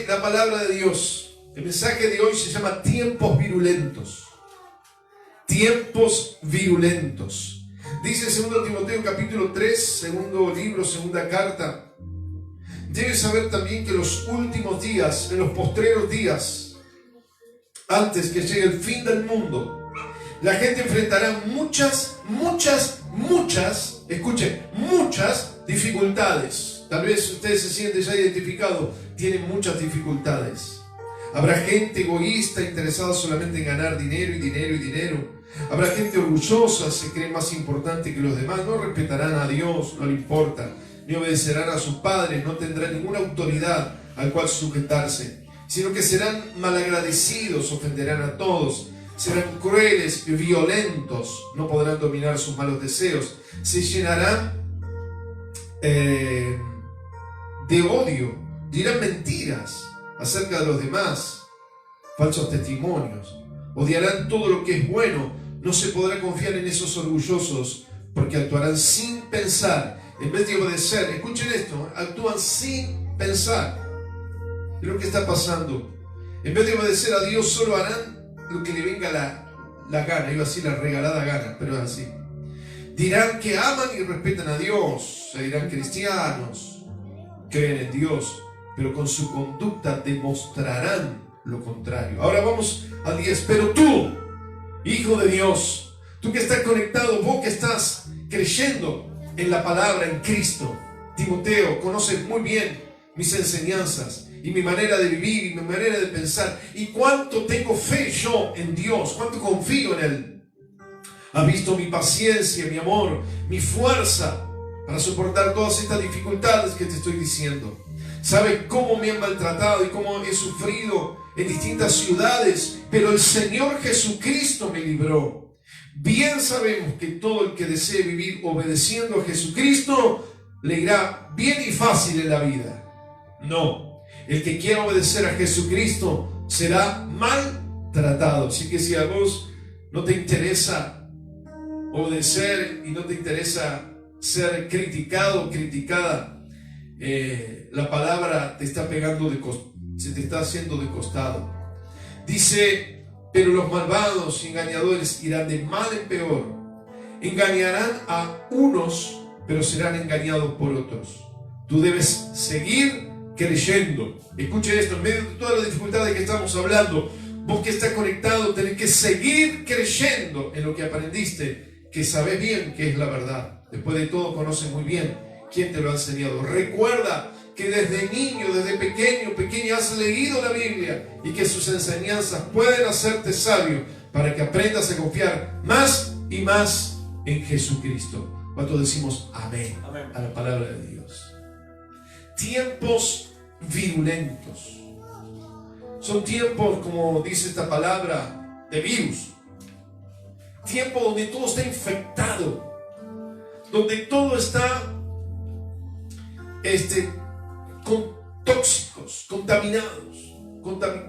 dice la palabra de Dios. El mensaje de hoy se llama tiempos virulentos. Tiempos virulentos. Dice 2 Timoteo capítulo 3, segundo libro, segunda carta. Debes saber también que en los últimos días, en los postreros días, antes que llegue el fin del mundo, la gente enfrentará muchas, escuchen, muchas dificultades. Tal vez ustedes se sienten ya identificados, tienen muchas dificultades. Habrá gente egoísta, interesada solamente en ganar dinero y dinero y dinero. Habrá gente orgullosa, se cree más importante que los demás, no respetarán a Dios, no le importa, ni obedecerán a sus padres, no tendrán ninguna autoridad al cual sujetarse, sino que serán malagradecidos, ofenderán a todos, serán crueles y violentos, no podrán dominar sus malos deseos, se llenarán de odio, dirán mentiras acerca de los demás, falsos testimonios, odiarán todo lo que es bueno, no se podrá confiar en esos orgullosos, porque actuarán sin pensar, en vez de obedecer. Escuchen esto, actúan sin pensar. Es lo que está pasando. En vez de obedecer a Dios, solo harán lo que le venga la gana, iba a decir la regalada gana, pero es así. Dirán que aman y respetan a Dios, se dirán cristianos, creen en Dios, pero con su conducta demostrarán lo contrario. Ahora vamos al 10. Pero tú, hijo de Dios, tú que estás conectado, vos que estás creyendo en la palabra, en Cristo, Timoteo, conoces muy bien mis enseñanzas y mi manera de vivir y mi manera de pensar y cuánto tengo fe yo en Dios, cuánto confío en Él. Has visto mi paciencia, mi amor, mi fuerza para soportar todas estas dificultades que te estoy diciendo. Sabes cómo me han maltratado y cómo he sufrido en distintas ciudades, pero el Señor Jesucristo me libró. Bien sabemos que todo el que desee vivir obedeciendo a Jesucristo le irá bien y fácil en la vida. No, el que quiera obedecer a Jesucristo será maltratado. Así que si a vos no te interesa obedecer y no te interesa ser criticado o criticada, la palabra te está pegando se te está haciendo de costado. Dice, pero los malvados y engañadores irán de mal en peor. Engañarán a unos, pero serán engañados por otros. Tú debes seguir creyendo. Escuchen esto, en medio de todas las dificultades que estamos hablando, vos que estás conectado tenés que seguir creyendo en lo que aprendiste, que sabés bien que es la verdad. Después de todo conoces muy bien quién te lo ha enseñado. Recuerda que desde niño, desde pequeña has leído la Biblia y que sus enseñanzas pueden hacerte sabio para que aprendas a confiar más y más en Jesucristo. ¿Cuántos decimos amén, amén a la palabra de Dios? Tiempos virulentos. Son tiempos, como dice esta palabra, de virus. Tiempo donde todo está infectado, donde todo está con tóxicos, contaminados,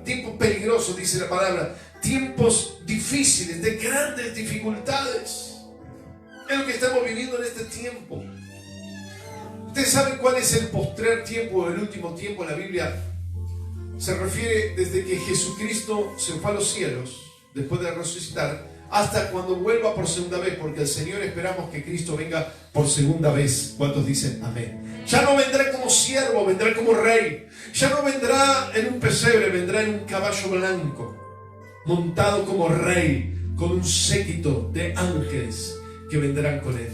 tiempos peligrosos, dice la palabra, tiempos difíciles, de grandes dificultades. Es lo que estamos viviendo en este tiempo. Ustedes saben cuál es el postrer tiempo o el último tiempo en la Biblia. Se refiere desde que Jesucristo se fue a los cielos, después de resucitar, hasta cuando vuelva por segunda vez, porque el Señor esperamos que Cristo venga por segunda vez. ¿Cuántos dicen amén? Ya no vendrá como siervo, vendrá como rey. Ya no vendrá en un pesebre, vendrá en un caballo blanco, montado como rey, con un séquito de ángeles que vendrán con él.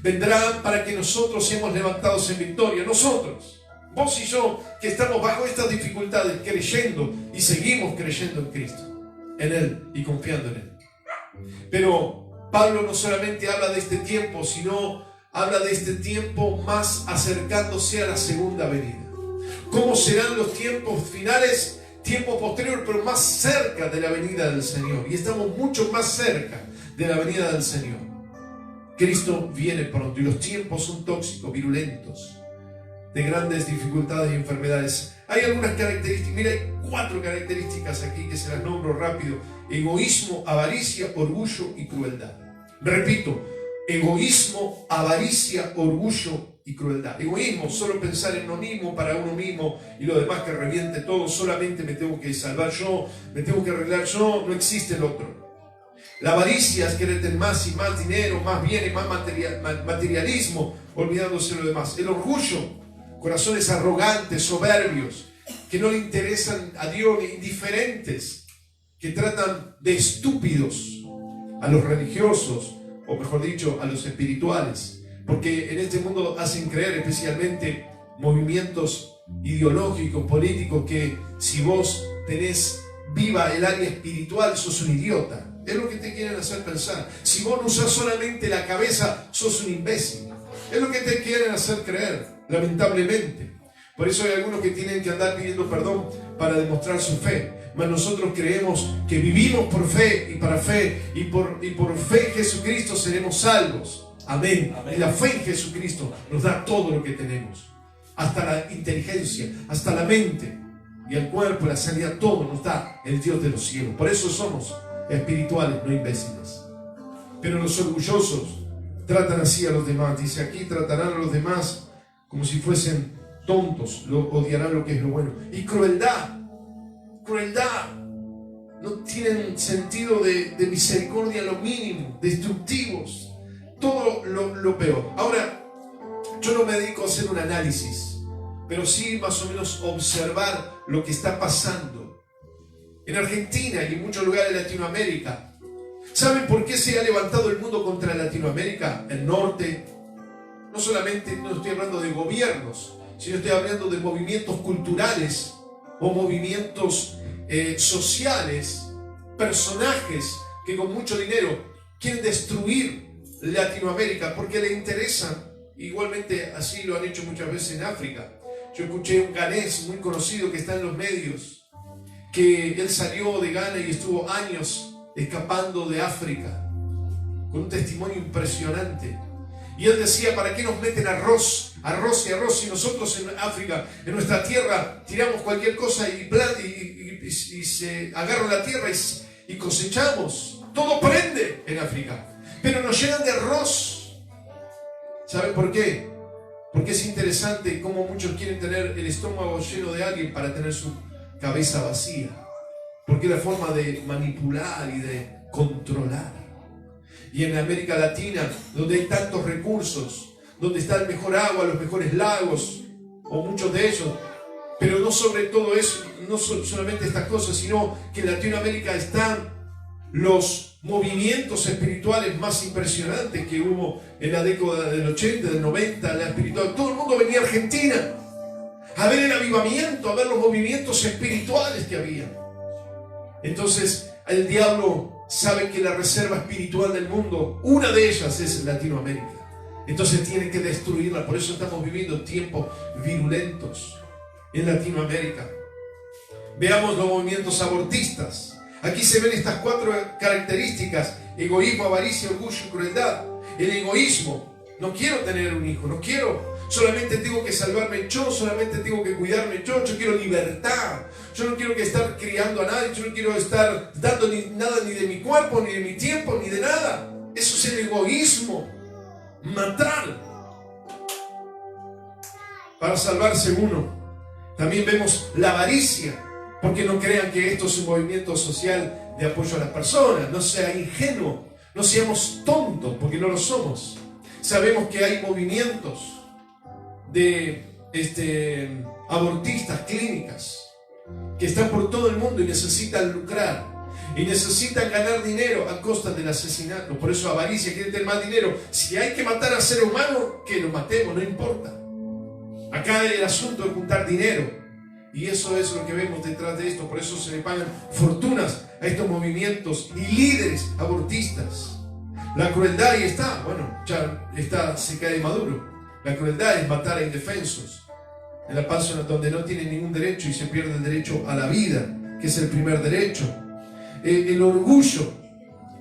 Vendrán para que nosotros seamos levantados en victoria. Nosotros, vos y yo, que estamos bajo estas dificultades, creyendo y seguimos creyendo en Cristo, en Él y confiando en Él. Pero Pablo no solamente habla de este tiempo, sino habla de este tiempo más acercándose a la segunda venida. ¿Cómo serán los tiempos finales? Tiempo posterior, pero más cerca de la venida del Señor. Y estamos mucho más cerca de la venida del Señor. Cristo viene pronto y los tiempos son tóxicos, virulentos, de grandes dificultades y enfermedades. Hay algunas características, mira, hay 4 características aquí que se las nombro rápido: egoísmo, avaricia, orgullo y crueldad. Repito, egoísmo, avaricia, orgullo y crueldad. Egoísmo, solo pensar en uno mismo, para uno mismo, y lo demás que reviente todo. Solamente me tengo que salvar yo, me tengo que arreglar yo, no existe el otro. La avaricia es querer tener más y más dinero, más bienes, más materialismo, olvidándose de lo demás. El orgullo, corazones arrogantes, soberbios, que no le interesan a Dios, indiferentes, que tratan de estúpidos a los religiosos, o mejor dicho, a los espirituales, porque en este mundo hacen creer, especialmente movimientos ideológicos, políticos, que si vos tenés viva el área espiritual, sos un idiota. Es lo que te quieren hacer pensar. Si vos no usás solamente la cabeza, sos un imbécil. Es lo que te quieren hacer creer, lamentablemente. Por eso hay algunos que tienen que andar pidiendo perdón para demostrar su fe. Mas nosotros creemos que vivimos por fe y para fe, y por fe en Jesucristo seremos salvos. Amén. Amén. Y la fe en Jesucristo nos da todo lo que tenemos, hasta la inteligencia, hasta la mente y el cuerpo, la sanidad, todo nos da el Dios de los cielos. Por eso somos espirituales, no imbéciles. Pero los orgullosos tratan así a los demás. Dice aquí, tratarán a los demás como si fuesen tontos, odiarán lo que es lo bueno. Y crueldad, no tienen sentido de misericordia en lo mínimo, destructivos, todo lo peor. Ahora, yo no me dedico a hacer un análisis, pero sí más o menos observar lo que está pasando en Argentina y en muchos lugares de Latinoamérica. ¿Saben por qué se ha levantado el mundo contra Latinoamérica? El norte. No solamente, no estoy hablando de gobiernos, sino estoy hablando de movimientos culturales o movimientos sociales, personajes que con mucho dinero quieren destruir Latinoamérica porque le interesan. Igualmente así lo han hecho muchas veces en África. Yo escuché un ganés muy conocido que está en los medios, que él salió de Ghana y estuvo años escapando de África, con un testimonio impresionante. Y él decía, ¿para qué nos meten arroz y arroz si nosotros en África, en nuestra tierra, tiramos cualquier cosa y se agarra la tierra y cosechamos? Todo prende en África, pero nos llenan de arroz. ¿Saben por qué? Porque es interesante cómo muchos quieren tener el estómago lleno de alguien para tener su cabeza vacía, porque es la forma de manipular y de controlar. Y en América Latina, donde hay tantos recursos, donde está el mejor agua, los mejores lagos, o muchos de ellos, pero no sobre todo eso, no solamente estas cosas, sino que en Latinoamérica están los movimientos espirituales más impresionantes que hubo en la década del 80, del 90, la espiritual. Todo el mundo venía a Argentina a ver el avivamiento, a ver los movimientos espirituales que había. Entonces, el diablo sabe que la reserva espiritual del mundo, una de ellas es Latinoamérica. Entonces tiene que destruirla. Por eso estamos viviendo tiempos virulentos en Latinoamérica. Veamos los movimientos abortistas. Aquí se ven estas 4 características: egoísmo, avaricia, orgullo y crueldad. El egoísmo: no quiero tener un hijo, no quiero, solamente tengo que salvarme yo, solamente tengo que cuidarme yo quiero libertad, yo no quiero que estar criando a nadie, yo no quiero estar dando nada ni de mi cuerpo, ni de mi tiempo, ni de nada. Eso es el egoísmo. Matar para salvarse uno. También vemos la avaricia, porque no crean que esto es un movimiento social de apoyo a las personas. No sea ingenuo, no seamos tontos, porque no lo somos. Sabemos que hay movimientos de abortistas, clínicas, que están por todo el mundo y necesitan lucrar y necesitan ganar dinero a costa del asesinato. Por eso avaricia, quieren tener más dinero. Si hay que matar al ser humano, que lo matemos, no importa. Acá el asunto es juntar dinero. Y eso es lo que vemos detrás de esto. Por eso se le pagan fortunas a estos movimientos y líderes abortistas. La crueldad ahí está. Bueno, ya está, se cae maduro. La crueldad es matar a indefensos en la paz donde no tienen ningún derecho y se pierde el derecho a la vida, que es el primer derecho. El orgullo.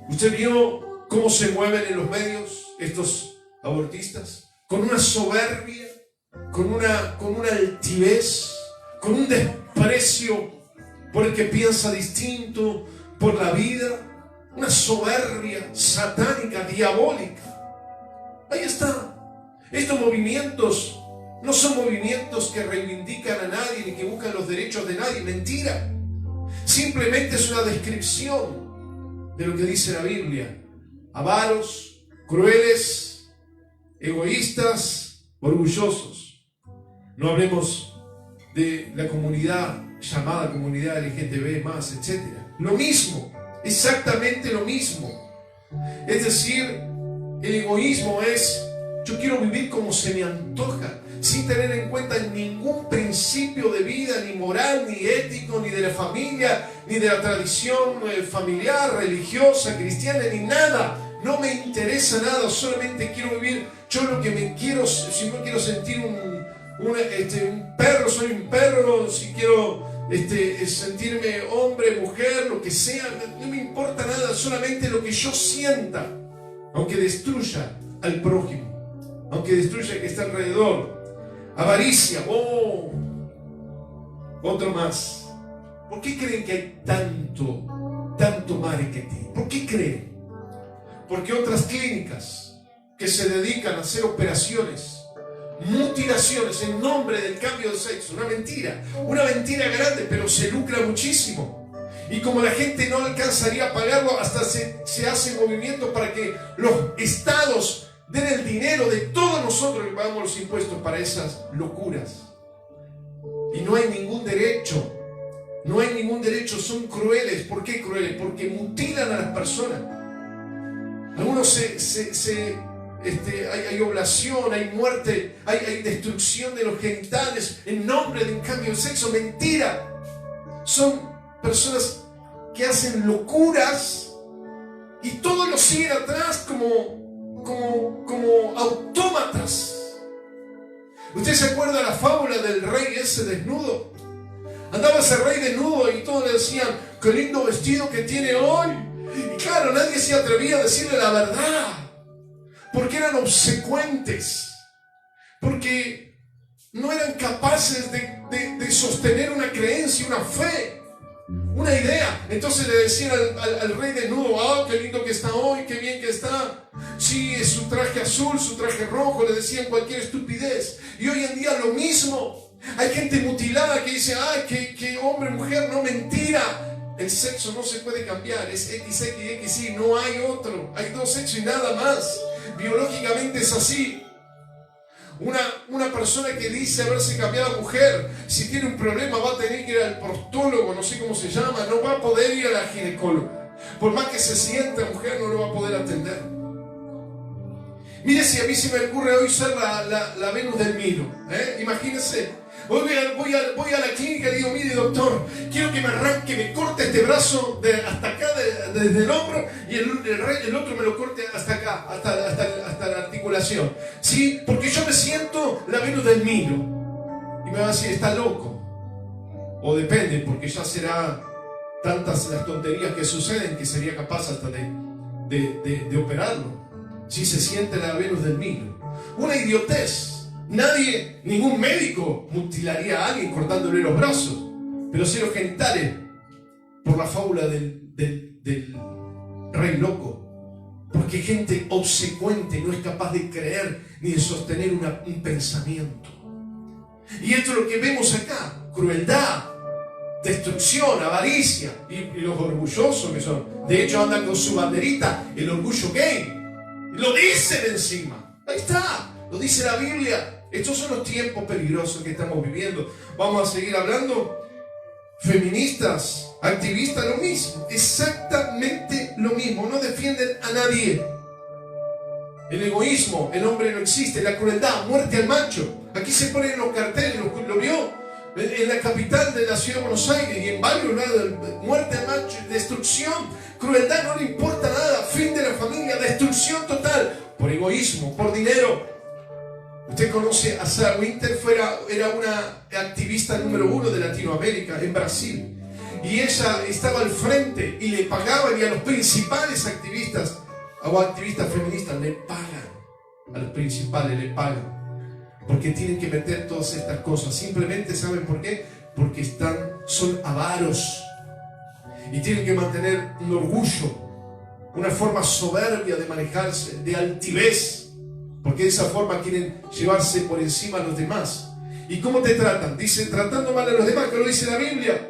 ¿Usted vio cómo se mueven en los medios estos abortistas? Con una soberbia, con una altivez, con un desprecio por el que piensa distinto, por la vida, una soberbia satánica, diabólica. Ahí está. Estos movimientos no son movimientos que reivindican a nadie ni que buscan los derechos de nadie. Mentira. Simplemente es una descripción de lo que dice la Biblia. Avaros, crueles, egoístas, orgullosos. No hablemos de la comunidad llamada comunidad LGTB+, etc. Lo mismo, exactamente lo mismo. Es decir, el egoísmo es: yo quiero vivir como se me antoja, sin tener en cuenta ningún principio de vida, ni moral, ni ético, ni de la familia, ni de la tradición familiar, religiosa, cristiana, ni nada. No me interesa nada, solamente quiero vivir yo lo que me quiero. Si no quiero sentir un perro, soy un perro. Si quiero sentirme hombre, mujer, lo que sea, no me importa nada, solamente lo que yo sienta, aunque destruya al prójimo, aunque destruya al que está alrededor. Avaricia, otro más. ¿Por qué creen que hay tanto marketing? ¿Por qué creen? Porque otras clínicas que se dedican a hacer operaciones, mutilaciones en nombre del cambio de sexo, una mentira grande, pero se lucra muchísimo. Y como la gente no alcanzaría a pagarlo, hasta se hace movimiento para que los estados den el dinero de todos nosotros que pagamos los impuestos para esas locuras. Y no hay ningún derecho. No hay ningún derecho. Son crueles. ¿Por qué crueles? Porque mutilan a las personas. Algunos hay oblación, hay muerte, hay destrucción de los genitales en nombre de un cambio de sexo. Mentira. Son personas que hacen locuras y todos los siguen atrás como autómatas. ¿Usted se acuerda de la fábula del rey ese desnudo? Andaba ese rey desnudo y todos le decían: qué lindo vestido que tiene hoy. Y claro, nadie se atrevía a decirle la verdad, porque eran obsecuentes, porque no eran capaces de sostener una creencia, una fe, una idea. Entonces le decían al rey desnudo: qué lindo que está hoy, qué bien que está. Sí, es su traje azul, su traje rojo. Le decían cualquier estupidez. Y hoy en día lo mismo. Hay gente mutilada que dice: que hombre, mujer. No, mentira. El sexo no se puede cambiar, es XXXY, no hay otro. Hay dos sexos y nada más. Biológicamente es así. Una persona que dice haberse cambiado a mujer, si tiene un problema va a tener que ir al proctólogo, no sé cómo se llama, no va a poder ir a la ginecóloga. Por más que se sienta mujer, no lo va a poder atender. Mire, si a mí se me ocurre hoy ser la Venus del Milo, imagínense. Hoy voy a la clínica y digo: mire, doctor, quiero que me arranque, me corte este brazo hasta acá, desde el hombro, y el otro me lo corte hasta acá, hasta la articulación. ¿Sí? Porque yo me siento la Venus del Milo. Y me va a decir: está loco. O depende, porque ya será tantas las tonterías que suceden que sería capaz hasta de operarlo. Si se siente la Venus del Milo. Una idiotez. Nadie, ningún médico mutilaría a alguien cortándole los brazos, pero sí los genitales, por la fábula del rey loco. Porque gente obsecuente no es capaz de creer ni de sostener un pensamiento. Y esto es lo que vemos acá: crueldad, destrucción, avaricia, y los orgullosos que son. De hecho andan con su banderita, el orgullo gay. Lo dicen encima. Ahí está, lo dice la Biblia. Estos son los tiempos peligrosos que estamos viviendo. Vamos a seguir hablando. Feministas, activistas, lo mismo. Exactamente lo mismo. No defienden a nadie. El egoísmo, el hombre no existe. La crueldad, muerte al macho. Aquí se ponen los carteles, lo vio en la capital de la ciudad de Buenos Aires y en varios lados: muerte al macho, destrucción, crueldad, no le importa nada, fin de la familia, destrucción total, por egoísmo, por dinero. Usted conoce a Sarah Winter, era una activista número 1 de Latinoamérica, en Brasil. Y ella estaba al frente y le pagaban, y a los principales activistas o activistas feministas le pagan. A los principales le pagan. Porque tienen que meter todas estas cosas. Simplemente, ¿saben por qué? Porque son avaros. Y tienen que mantener un orgullo, una forma soberbia de manejarse, de altivez. porque de esa forma quieren llevarse por encima a los demás. ¿Y cómo te tratan? Dice, tratando mal a los demás, que lo dice la Biblia.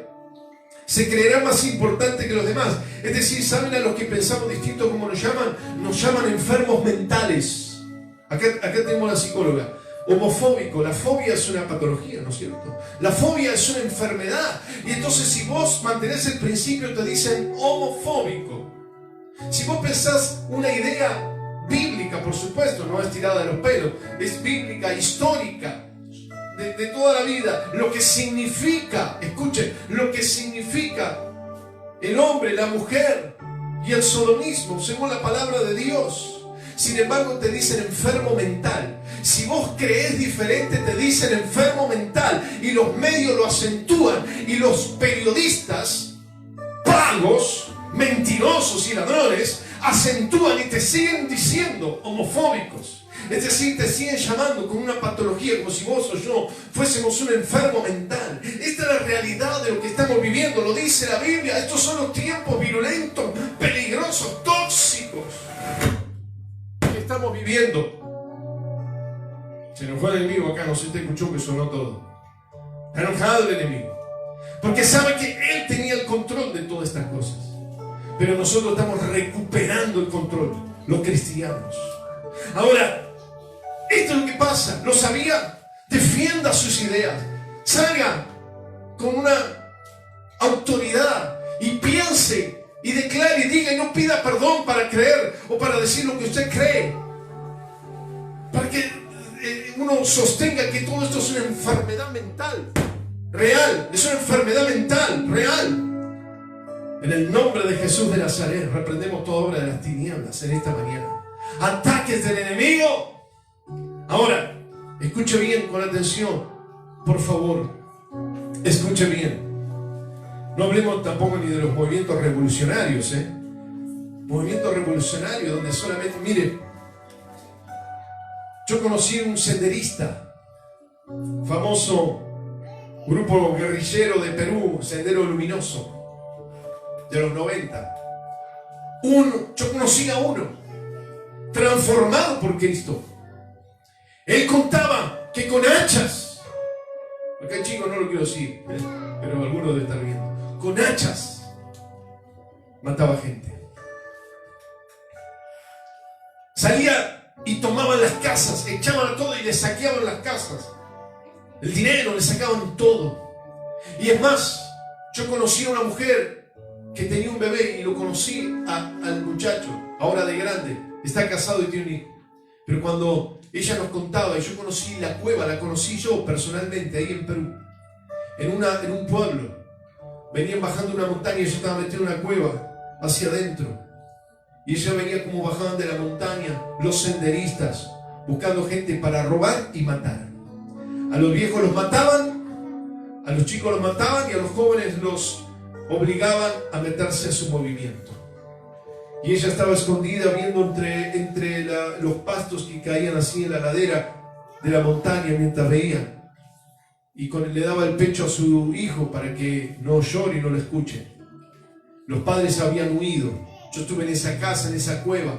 Se creerá más importante que los demás. Es decir, ¿saben a los que pensamos distinto cómo nos llaman? Nos llaman enfermos mentales. Acá tenemos a la psicóloga. Homofóbico. La fobia es una patología, ¿no es cierto? La fobia es una enfermedad. Y entonces si vos mantenés el principio, te dicen homofóbico. Si vos pensás una idea bíblica, por supuesto, no es tirada de los pelos, es bíblica, histórica, de toda la vida, lo que significa, escuchen, lo que significa el hombre, la mujer y el sodomismo, según la palabra de Dios. Sin embargo, te dicen enfermo mental. Si vos creés diferente, te dicen enfermo mental. Y los medios lo acentúan. Y los periodistas, pagos, mentirosos y ladrones, acentúan y te siguen diciendo homofóbicos. Es decir, te siguen llamando con una patología, como si vos o yo fuésemos un enfermo mental. Esta es la realidad de lo que estamos viviendo, lo dice la Biblia. Estos son los tiempos virulentos, peligrosos, tóxicos que estamos viviendo. Se nos fue el enemigo acá, no sé si te escuchó que sonó todo. Está enojado el enemigo, porque sabe que él tenía el control de todas estas cosas. Pero nosotros estamos recuperando el control, los cristianos. Ahora, esto es lo que pasa. ¿Lo sabía? Defienda sus ideas. Salga con una autoridad y piense y declare y diga y no pida perdón para creer o para decir lo que usted cree. Para que uno sostenga que todo esto es una enfermedad mental real. Es una enfermedad mental real. En el nombre de Jesús de Nazaret reprendemos toda obra de las tinieblas en esta mañana. Ataques del enemigo. Ahora, escuche bien con atención, por favor, escuche bien. No hablemos tampoco ni de los movimientos revolucionarios, movimientos revolucionarios donde solamente, mire, yo conocí un senderista, famoso grupo guerrillero de Perú, Sendero Luminoso, de los 90. Yo conocí a uno, transformado por Cristo. Él contaba que con hachas, acá el chico no lo quiero decir, pero algunos deben estar viendo, con hachas mataba gente. Salía y tomaban las casas, echaban a todo y le saqueaban las casas. El dinero, le sacaban todo. Y es más, yo conocí a una mujer que tenía un bebé y lo conocí al muchacho, ahora de grande, está casado y tiene un hijo. Pero cuando ella nos contaba, y yo conocí la cueva, la conocí yo personalmente ahí en Perú, en un pueblo, venían bajando una montaña y yo estaba metido en una cueva hacia adentro, y ella veía cómo bajaban de la montaña los senderistas buscando gente para robar y matar. A los viejos los mataban, a los chicos los mataban y a los jóvenes los obligaban a meterse a su movimiento. Y ella estaba escondida viendo entre los pastos que caían así en la ladera de la montaña mientras veía. Y le daba el pecho a su hijo para que no llore y no lo escuche. Los padres habían huido. Yo estuve en esa casa, en esa cueva.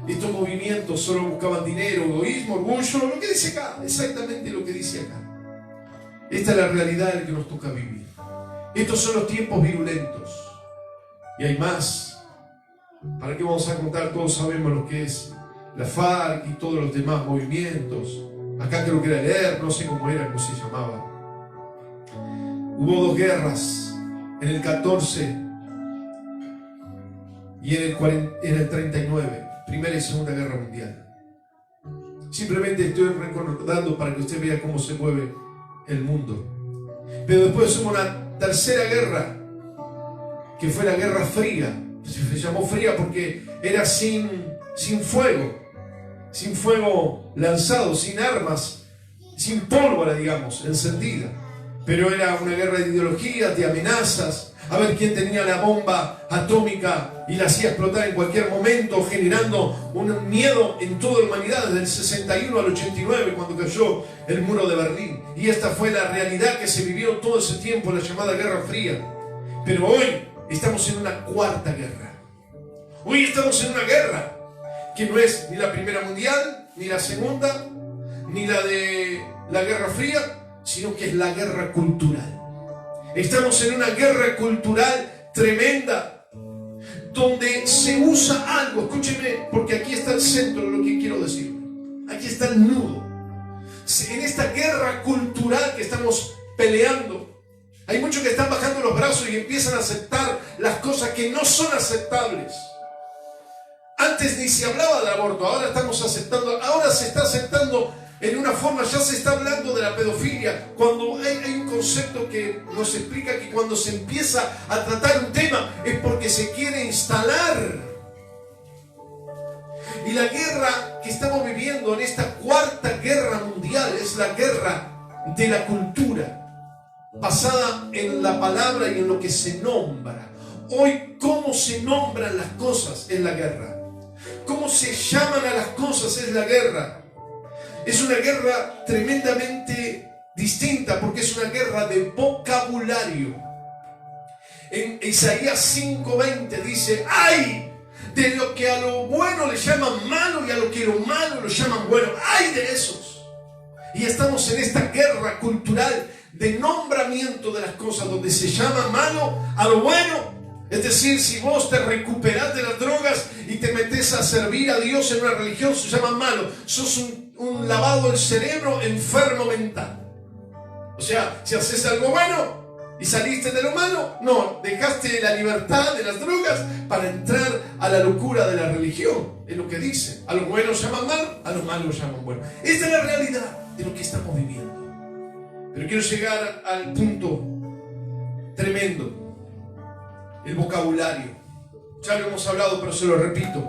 Estos movimientos solo buscaban dinero, egoísmo, orgullo, lo que dice acá, exactamente lo que dice acá. Esta es la realidad en la que nos toca vivir. Estos son los tiempos virulentos. Y hay más. ¿Para qué vamos a contar? Todos sabemos lo que es la FARC y todos los demás movimientos. Acá creo que era el ERP, no sé cómo era, cómo se llamaba. Hubo dos guerras, en el 14 y en el 39, Primera y Segunda Guerra Mundial. Simplemente estoy recordando para que usted vea cómo se mueve el mundo. Pero después hubo una tercera guerra, que fue la Guerra Fría. Se llamó fría porque era sin fuego lanzado, sin armas, sin pólvora, digamos, encendida. Pero era una guerra de ideologías, de amenazas, a ver quién tenía la bomba atómica y la hacía explotar en cualquier momento, generando un miedo en toda la humanidad desde el 61 al 89, cuando cayó el muro de Berlín. Y esta fue la realidad que se vivió todo ese tiempo, la llamada Guerra Fría. Pero hoy estamos en una cuarta guerra. Hoy estamos en una guerra que no es ni la Primera Mundial, ni la Segunda, ni la de la Guerra Fría, sino que es la guerra cultural. Estamos en una guerra cultural tremenda, donde se usa algo, escúcheme, porque aquí está el centro de lo que quiero decir. Aquí está el nudo. En esta guerra cultural que estamos peleando, hay muchos que están bajando los brazos y empiezan a aceptar las cosas que no son aceptables. Antes ni se hablaba del aborto, ahora estamos aceptando, ahora se está aceptando en una forma, ya se está hablando de la pedofilia, cuando hay un concepto que nos explica que cuando se empieza a tratar un tema es porque se quiere instalar. Y la guerra que estamos viviendo en esta cuarta guerra mundial es la guerra de la cultura, basada en la palabra y en lo que se nombra. Hoy, cómo se nombran las cosas es la guerra. Cómo se llaman a las cosas es la guerra. Es una guerra tremendamente distinta porque es una guerra de vocabulario. En Isaías 5:20 dice: ¡ay de lo que a lo bueno le llaman malo y a lo que lo malo lo llaman bueno! ¡Ay de esos! Y estamos en esta guerra cultural de nombramiento de las cosas, donde se llama malo a lo bueno. Es decir, si vos te recuperás de las drogas y te metes a servir a Dios en una religión, se llama malo. Sos un lavado del cerebro enfermo mental. O sea, si haces algo bueno y saliste de lo malo, no, dejaste la libertad de las drogas para entrar a la locura de la religión. Es lo que dice. A lo bueno llaman malo, a lo malo lo llaman bueno. Esta es la realidad de lo que estamos viviendo. Pero quiero llegar al punto tremendo. El vocabulario. Ya lo hemos hablado, pero se lo repito.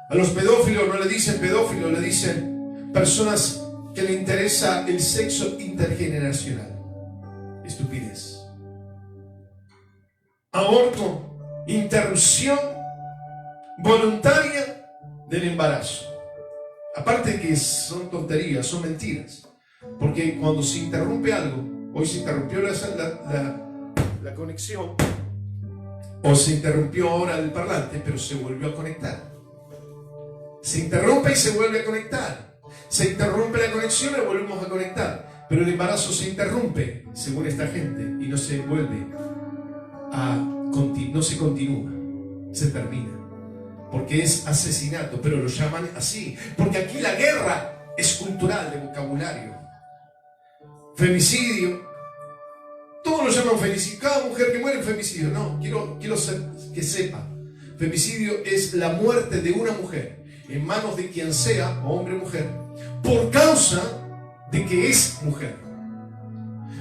A los pedófilos no le dicen pedófilos, le dicen personas que le interesa el sexo intergeneracional. Estupidez. Aborto, interrupción voluntaria del embarazo. Aparte de que son tonterías, son mentiras. Porque cuando se interrumpe algo, hoy se interrumpió la conexión, o se interrumpió ahora el parlante, pero se volvió a conectar. Se interrumpe y se vuelve a conectar. Se interrumpe la conexión y volvemos a conectar. Pero el embarazo se interrumpe, según esta gente, y no se vuelve no se continúa, se termina. Porque es asesinato, pero lo llaman así. Porque aquí la guerra es cultural, de vocabulario. Femicidio. Todos lo llaman femicidio. Cada mujer que muere es femicidio. No, quiero que sepa. Femicidio es la muerte de una mujer en manos de quien sea, hombre o mujer, por causa de que es mujer.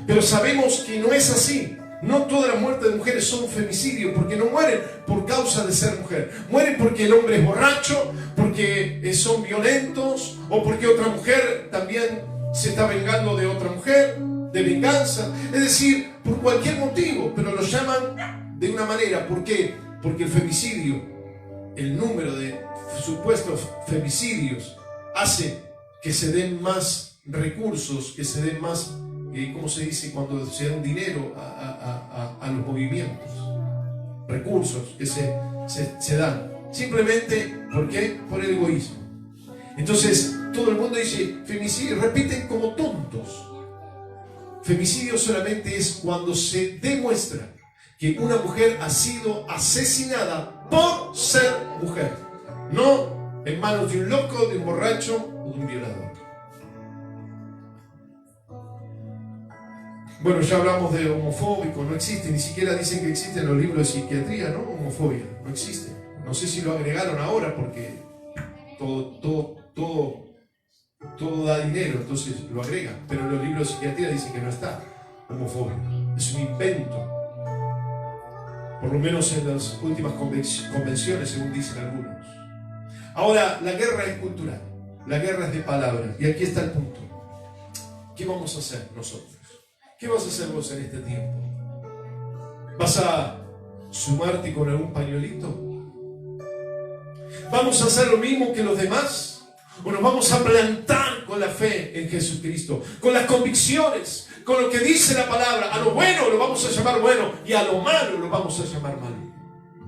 Pero sabemos que no es así. No todas las muertes de mujeres son femicidio, porque no mueren por causa de ser mujer. Mueren porque el hombre es borracho, porque son violentos, o porque otra mujer también se está vengando de otra mujer, de venganza. Es decir, por cualquier motivo, pero lo llaman de una manera. ¿Por qué? Porque el femicidio, el número de supuestos femicidios, hace que se den más recursos, que se den más, ¿cómo se dice? Cuando se da un dinero a los movimientos. Recursos que se dan. Simplemente, ¿por qué? Por el egoísmo. Entonces, todo el mundo dice femicidio, repiten como tontos. Femicidio solamente es cuando se demuestra que una mujer ha sido asesinada por ser mujer, no en manos de un loco, de un borracho o de un violador. Bueno, ya hablamos de homofóbico, no existe, ni siquiera dicen que existe en los libros de psiquiatría, ¿no? Homofobia, no existe. No sé si lo agregaron ahora porque todo da dinero, entonces lo agregan, pero en los libros de psiquiatría dicen que no está homofobia, es un invento, por lo menos en las últimas convenciones, según dicen algunos. Ahora, la guerra es cultural, la guerra es de palabras, y aquí está el punto. ¿Qué vamos a hacer nosotros? ¿Qué vas a hacer vos en este tiempo? ¿Vas a sumarte con algún pañuelito? ¿Vamos a hacer lo mismo que los demás? ¿O nos vamos a plantar con la fe en Jesucristo? Con las convicciones, con lo que dice la palabra. A lo bueno lo vamos a llamar bueno y a lo malo lo vamos a llamar malo.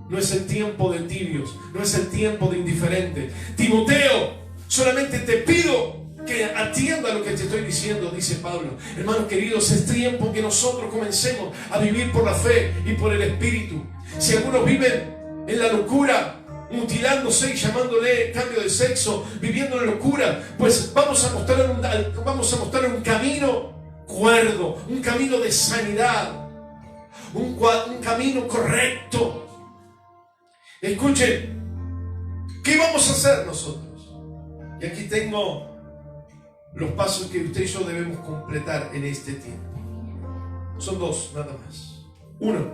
No es el tiempo de tibios, no es el tiempo de indiferentes. Timoteo, Solamente te pido que atienda lo que te estoy diciendo, dice Pablo. Hermanos queridos, es tiempo que nosotros comencemos a vivir por la fe y por el Espíritu. Si algunos viven en la locura, mutilándose y llamándole cambio de sexo, viviendo en locura, pues vamos a mostrar un camino cuerdo, un camino de sanidad, un camino correcto. Escuchen, ¿qué vamos a hacer nosotros? Y aquí tengo los pasos que usted y yo debemos completar en este tiempo. Son dos, nada más. Uno,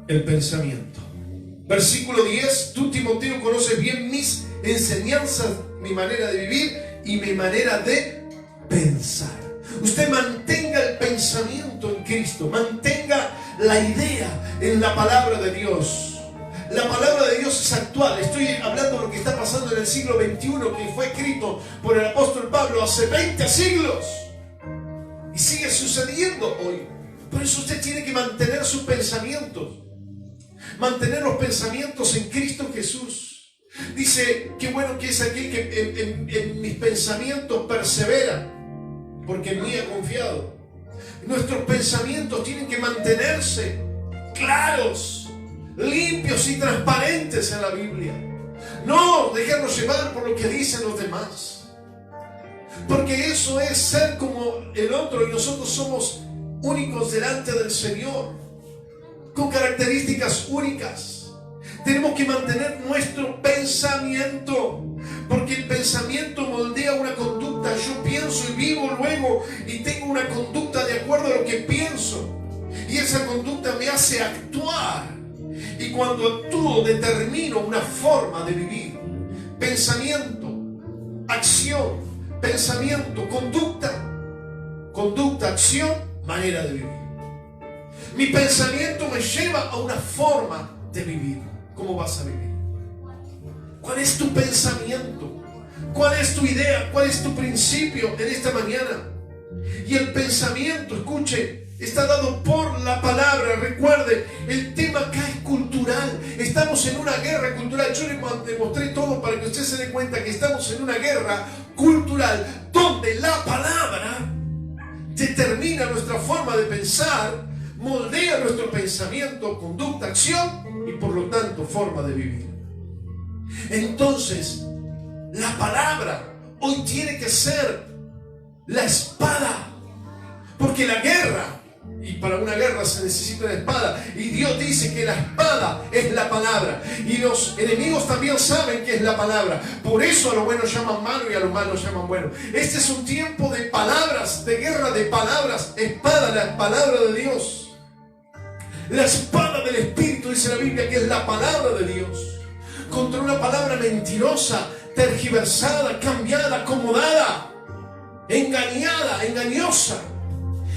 el pensamiento. Versículo 10, tú, Timoteo, conoces bien mis enseñanzas, mi manera de vivir y mi manera de pensar. Usted mantenga el pensamiento en Cristo, mantenga la idea en la palabra de Dios. La palabra de Dios es actual. Estoy hablando de lo que está pasando en el siglo XXI, que fue escrito por el apóstol Pablo hace 20 siglos. Y sigue sucediendo hoy. Por eso usted tiene que mantener sus pensamientos. Mantener los pensamientos en Cristo Jesús. Dice, qué bueno que es aquel que en mis pensamientos persevera, porque en mí ha confiado. Nuestros pensamientos tienen que mantenerse claros, limpios y transparentes en la Biblia. No dejarnos llevar por lo que dicen los demás, porque eso es ser como el otro, y nosotros somos únicos delante del Señor, con características únicas. Tenemos que mantener nuestro pensamiento, porque el pensamiento moldea una conducta. Yo pienso y vivo luego, y tengo una conducta de acuerdo a lo que pienso, y esa conducta me hace actuar. Y cuando actúo, determino una forma de vivir. Pensamiento, acción, pensamiento, conducta, acción, manera de vivir. Mi pensamiento me lleva a una forma de vivir. ¿Cómo vas a vivir? ¿Cuál es tu pensamiento? ¿Cuál es tu idea? ¿Cuál es tu principio en esta mañana? Y el pensamiento, escuche, está dado por la palabra. Recuerde, el tema acá es cultural. Estamos en una guerra cultural. Yo le mostré todo para que usted se dé cuenta que estamos en una guerra cultural donde la palabra determina nuestra forma de pensar, moldea nuestro pensamiento, conducta, acción y por lo tanto forma de vivir. Entonces, la palabra hoy tiene que ser la espada, porque la guerra, y para una guerra se necesita una espada, y Dios dice que la espada es la palabra, y los enemigos también saben que es la palabra. Por eso a lo bueno llaman malo y a lo malo llaman bueno. Este es un tiempo de palabras, de guerra de palabras. Espada, la palabra de Dios, la espada del Espíritu, dice la Biblia, que es la palabra de Dios, contra una palabra mentirosa, tergiversada, cambiada, acomodada, engañada, engañosa.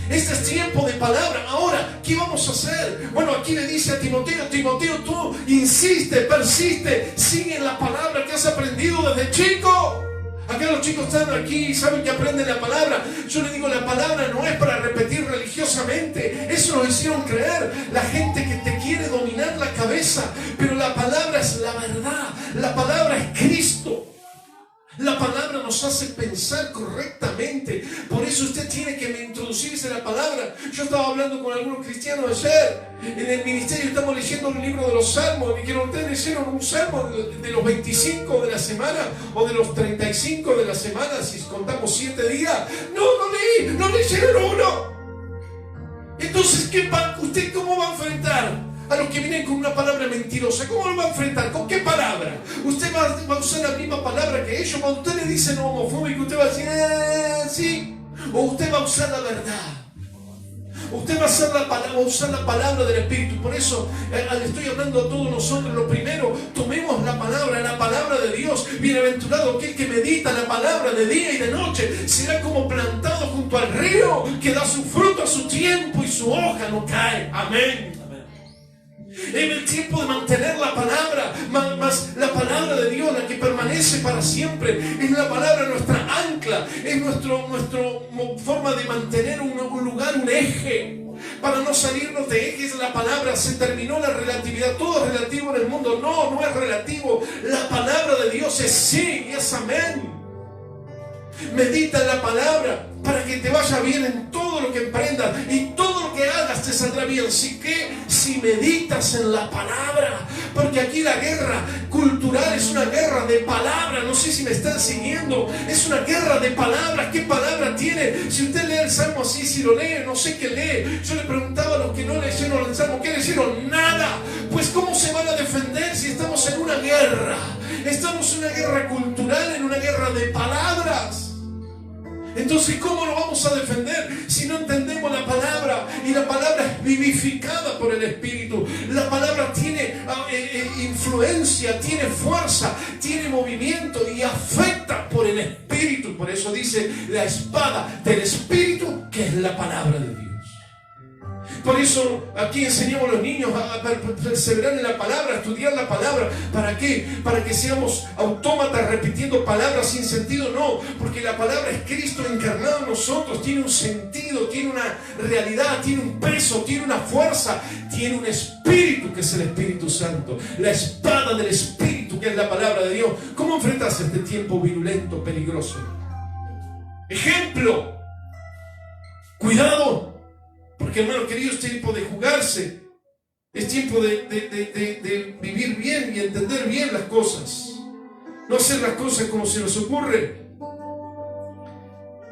Este es tiempo de palabra. Ahora, ¿qué vamos a hacer? Bueno, aquí le dice a Timoteo, Timoteo, tú insiste, persiste, sigue en la palabra que has aprendido desde chico. Acá los chicos están aquí y saben que aprenden la palabra. Yo les digo, la palabra no es para repetir religiosamente. Eso lo hicieron creer la gente que te quiere dominar la cabeza. Pero la palabra es la verdad. La palabra es Cristo. La palabra nos hace pensar correctamente. Por eso usted tiene que introducirse en la palabra. Yo estaba hablando con algunos cristianos ayer. En el ministerio estamos leyendo el libro de los Salmos. Y que ustedes leyeron un salmo de los 25 de la semana o de los 35 de la semana, si contamos 7 días. No leyeron uno. Entonces, ¿usted cómo va a enfrentar a los que vienen con una palabra mentirosa? ¿Cómo lo va a enfrentar? ¿Con qué palabra? Usted va a usar la misma palabra que ellos. Cuando usted le dice no homofóbico, usted va a decir sí. O usted va a usar la verdad. Usted va a usar la palabra del Espíritu. Por eso le estoy hablando a todos nosotros. Lo primero, tomemos la palabra de Dios. Bienaventurado aquel que medita la palabra de día y de noche. Será como plantado junto al río, que da su fruto a su tiempo y su hoja no cae. Amén. En el tiempo de mantener la palabra, más la palabra de Dios, la que permanece para siempre, es la palabra nuestra ancla, es nuestra forma de mantener un lugar, un eje, para no salirnos de ejes. La palabra, se terminó la relatividad. Todo es relativo en el mundo. No es relativo. La palabra de Dios Dios es sí y es amén. Medita en la palabra para que te vaya bien en todo lo que emprendas y todo lo que hagas te saldrá bien. Si meditas en la palabra, porque aquí la guerra cultural es una guerra de palabras. No sé si me están siguiendo. Es una guerra de palabras. ¿Qué palabra tiene? Si usted lee el Salmo así, si lo lee, no sé qué lee. Yo le preguntaba a los que no leyeron el Salmo, ¿qué leyeron? Nada. Pues ¿cómo se van a defender si estamos en una guerra? Estamos en una guerra cultural, en una guerra de palabras. Entonces, ¿cómo lo vamos a defender si no entendemos la palabra? Y la palabra es vivificada por el Espíritu. La palabra tiene influencia, tiene fuerza, tiene movimiento y afecta por el Espíritu. Por eso dice la espada del Espíritu, que es la palabra de Dios. Por eso aquí enseñamos a los niños a perseverar en la palabra, a estudiar la palabra. ¿Para qué? Para que seamos autómatas repitiendo palabras sin sentido. No, porque la palabra es Cristo encarnado en nosotros. Tiene un sentido, tiene una realidad, tiene un peso, tiene una fuerza, tiene un espíritu que es el Espíritu Santo. La espada del Espíritu, que es la palabra de Dios. ¿Cómo enfrentas este tiempo virulento, peligroso? Ejemplo. Cuidado. Porque, hermano querido, es tiempo de jugarse. Es tiempo de vivir bien y entender bien las cosas. No hacer las cosas como se nos ocurre.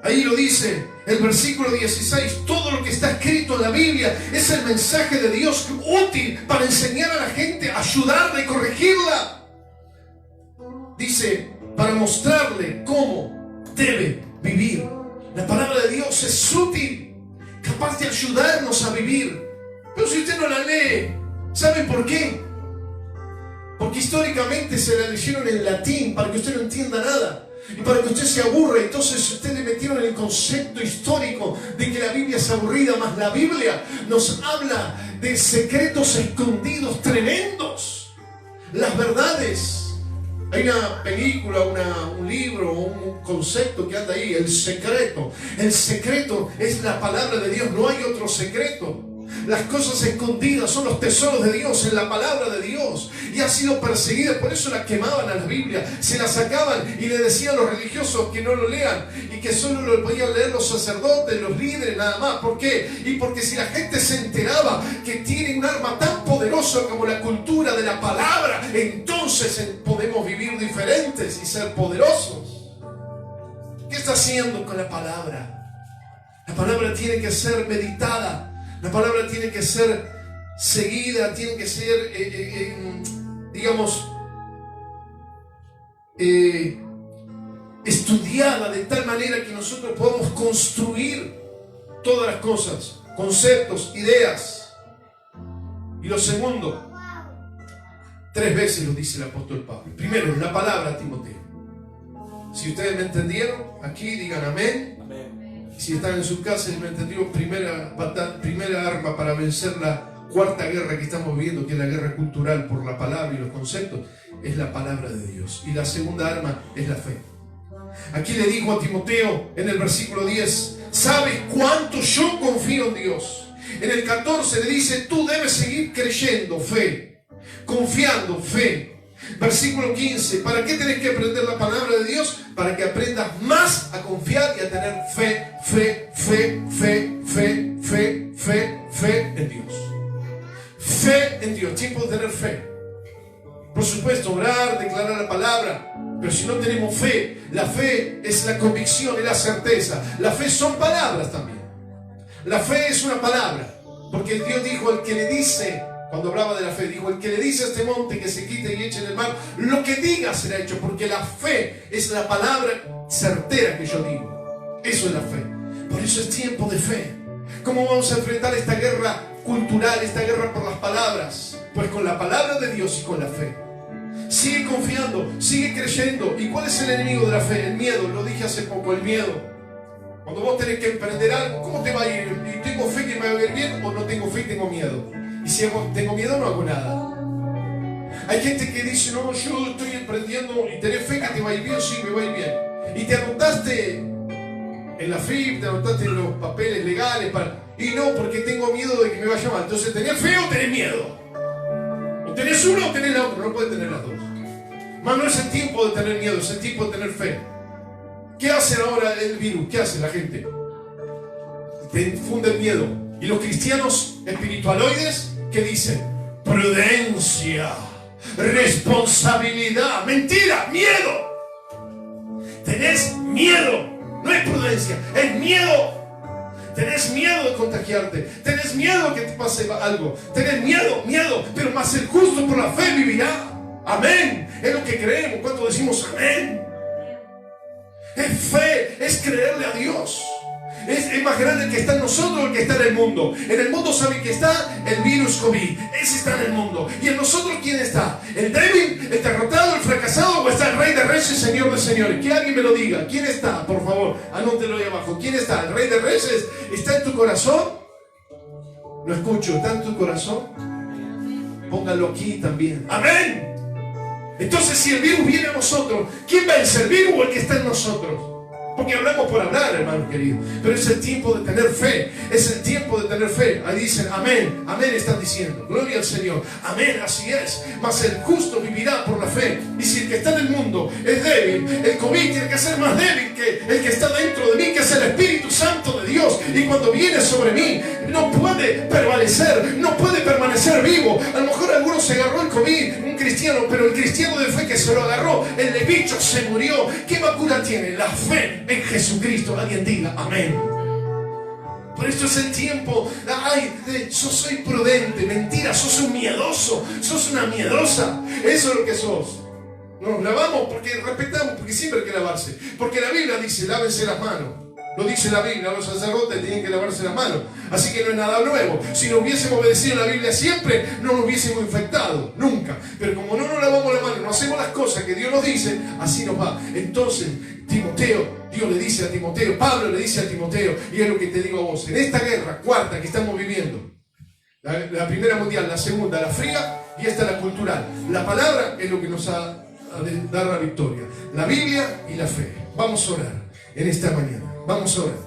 Ahí lo dice el versículo 16. Todo lo que está escrito en la Biblia es el mensaje de Dios útil para enseñar a la gente, ayudarla y corregirla. Dice, para mostrarle cómo debe vivir. La palabra de Dios es útil, capaz de ayudarnos a vivir. Pero si usted no la lee, ¿sabe por qué? Porque históricamente se la leyeron en latín para que usted no entienda nada y para que usted se aburra. Entonces usted le metieron el concepto histórico de que la Biblia es aburrida, más la Biblia nos habla de secretos escondidos tremendos. Las verdades. Hay una película, un libro, un concepto que anda ahí, el secreto. El secreto es la palabra de Dios, no hay otro secreto. Las cosas escondidas son los tesoros de Dios en la palabra de Dios. Y ha sido perseguida, por eso la quemaban a la Biblia. Se la sacaban y le decían a los religiosos que no lo lean y que solo lo podían leer los sacerdotes, los líderes, nada más. ¿Por qué? Y porque si la gente se enteraba que tiene un arma tan poderosa como la cultura de la palabra, entonces podemos vivir diferentes y ser poderosos. ¿Qué está haciendo con la palabra? La palabra tiene que ser meditada. La palabra tiene que ser seguida, tiene que ser, estudiada de tal manera que nosotros podamos construir todas las cosas, conceptos, ideas. Y lo segundo, 3 veces lo dice el apóstol Pablo. Primero, la palabra, Timoteo. Si ustedes me entendieron, aquí digan amén. Si están en sus casas y me entendieron, primera arma para vencer la cuarta guerra que estamos viviendo, que es la guerra cultural por la palabra y los conceptos, es la palabra de Dios. Y la segunda arma es la fe. Aquí le dijo a Timoteo en el versículo 10, ¿sabes cuánto yo confío en Dios? En el 14 le dice, tú debes seguir creyendo, fe, confiando, fe. Versículo 15, ¿para qué tenés que aprender la palabra de Dios? Para que aprendas más a confiar y a tener fe en Dios. Fe en Dios, tiempo de tener fe. Por supuesto, orar, declarar la palabra, pero si no tenemos fe, la fe es la convicción, es la certeza. La fe son palabras también. La fe es una palabra, porque Dios dijo al que le dice, cuando hablaba de la fe, dijo, el que le dice a este monte que se quite y eche en el mar, lo que diga será hecho, porque la fe es la palabra certera que yo digo. Eso es la fe. Por eso es tiempo de fe. ¿Cómo vamos a enfrentar esta guerra cultural, esta guerra por las palabras? Pues con la palabra de Dios y con la fe. Sigue confiando, sigue creyendo. ¿Y cuál es el enemigo de la fe? El miedo, lo dije hace poco, el miedo. Cuando vos tenés que emprender algo, ¿cómo te va a ir? ¿Tengo fe que me va a ir bien o no tengo fe y tengo miedo? Y si tengo miedo, no hago nada. Hay gente que dice, no, yo estoy emprendiendo y tenés fe que te va a ir bien, sí, me va a ir bien. Y te anotaste en la FIP, te anotaste en los papeles legales, y no, porque tengo miedo de que me vaya mal. Entonces, ¿tenés fe o tenés miedo? O tenés uno o tenés la otra, no puedes tener las dos. Mas no es el tiempo de tener miedo, es el tiempo de tener fe. ¿Qué hace ahora el virus? ¿Qué hace la gente? Te infunden miedo. Y los cristianos espiritualoides, ¿qué dicen? Prudencia, responsabilidad. Mentira, miedo. Tenés miedo. No es prudencia, es miedo. Tenés miedo de contagiarte, tenés miedo que te pase algo, tenés miedo, pero más el justo por la fe vivirá. Amén. Es lo que creemos. ¿Cuánto decimos amén? Es fe, es creerle a Dios. Es más grande el que está en nosotros que el que está en el mundo. En el mundo saben que está el virus COVID. Ese está en el mundo. ¿Y en nosotros quién está? ¿El débil, el derrotado, el fracasado o está el Rey de Reyes y Señor de Señores? Que alguien me lo diga. ¿Quién está? Por favor, anótelo ahí abajo. ¿Quién está? ¿El Rey de Reyes está en tu corazón? Lo escucho. ¿Está en tu corazón? Póngalo aquí también. ¡Amén! Entonces, si el virus viene a nosotros, ¿quién vence, el virus o el que está en nosotros? Porque hablamos por hablar, hermano querido. Pero es el tiempo de tener fe. Es el tiempo de tener fe. Ahí dicen, amén. Amén están diciendo. Gloria al Señor. Amén, así es. Mas el justo vivirá por la fe. Y si el que está en el mundo es débil, el COVID tiene que ser más débil que el que está dentro de mí, que es el Espíritu Santo de Dios. Y cuando viene sobre mí, no puede prevalecer, no puede permanecer vivo. A lo mejor alguno se agarró el COVID, un cristiano, pero el cristiano de fe que se lo agarró, el de bicho se murió. ¿Qué vacuna tiene? La fe en Jesucristo. Alguien diga amén. Por esto es el tiempo. Ay, yo soy prudente. Mentira, sos un miedoso, sos una miedosa. Eso es lo que sos. Nos lavamos porque respetamos, porque siempre hay que lavarse. Porque la Biblia dice, lávense las manos. Lo dice la Biblia, los sacerdotes tienen que lavarse las manos. Así que no es nada nuevo. Si no hubiésemos obedecido la Biblia siempre, no nos hubiésemos infectado, nunca. Pero como no nos lavamos las manos, no hacemos las cosas que Dios nos dice, así nos va. Entonces, Timoteo, Dios le dice a Timoteo, Pablo le dice a Timoteo, y es lo que te digo a vos, en esta guerra cuarta que estamos viviendo, la primera mundial, la segunda, la fría, y esta la cultural. La palabra es lo que nos ha de dar la victoria. La Biblia y la fe. Vamos a orar en esta mañana. Vamos a orar.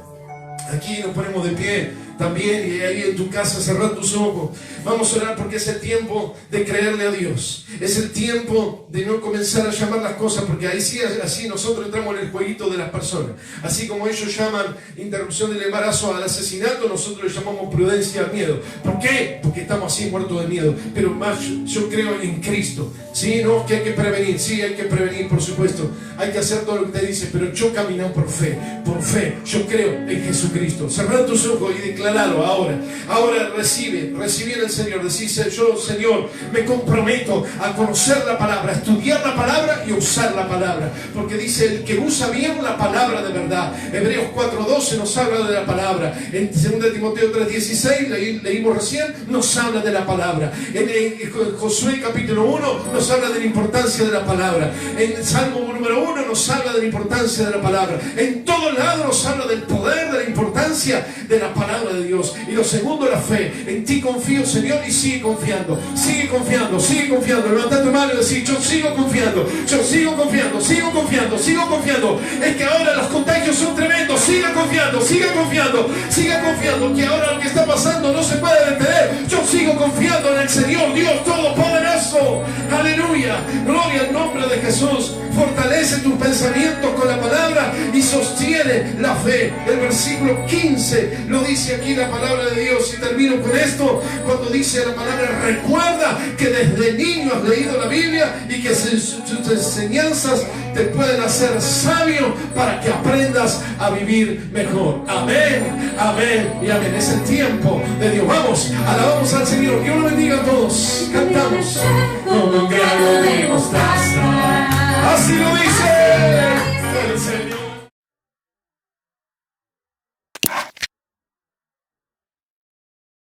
Aquí nos ponemos de pie también, y ahí en tu casa cerrar tus ojos. Vamos a orar porque es el tiempo de creerle a Dios. Es el tiempo de no comenzar a llamar las cosas, porque ahí sí, así nosotros entramos en el jueguito de las personas. Así como ellos llaman interrupción del embarazo al asesinato, nosotros le llamamos prudencia al miedo. ¿Por qué? Porque estamos así muertos de miedo. Pero más yo creo en Cristo. Sí, no, que hay que prevenir. Sí, hay que prevenir, por supuesto. Hay que hacer todo lo que te dice, pero yo camino por fe. Por fe, yo creo en Jesucristo. Cerrar tus ojos y declararlo ahora. Ahora recibe en el Señor. Decirse, yo, Señor, me comprometo a conocer la palabra, a estudiar la palabra y a usar la palabra. Porque dice, el que usa bien la palabra de verdad. Hebreos 4:12 nos habla de la palabra. En 2 Timoteo 3:16, leímos recién, nos habla de la palabra. En Josué capítulo 1 nos habla de la importancia de la palabra. En Salmo número 1 nos habla de la importancia de la palabra. En todos lados nos habla del poder, de la importancia de la palabra de Dios. Y lo segundo, la fe. En ti confío, Señor, y sigue confiando. Sigue confiando, sigue confiando. Levanta tu mano y decir, yo sigo confiando. Yo sigo confiando, sigo confiando, sigo confiando. Es que ahora los contagios son tremendos. Siga confiando, siga confiando, siga confiando. Que ahora lo que está pasando no se puede detener. Yo sigo confiando en el Señor, Dios Todopoderoso. Aleluya. Gloria al nombre de Jesús. Fortalece tus pensamientos con la palabra y sostiene la fe. El versículo 15 lo dice aquí la palabra de Dios. Y termino con esto, cuando dice la palabra, recuerda que desde niño has leído la Biblia y que sus enseñanzas te pueden hacer sabio para que aprendas a vivir mejor. Amén, amén y amén. Es el tiempo de Dios. Vamos, alabamos al Señor. Dios lo bendiga a todos. Cantamos.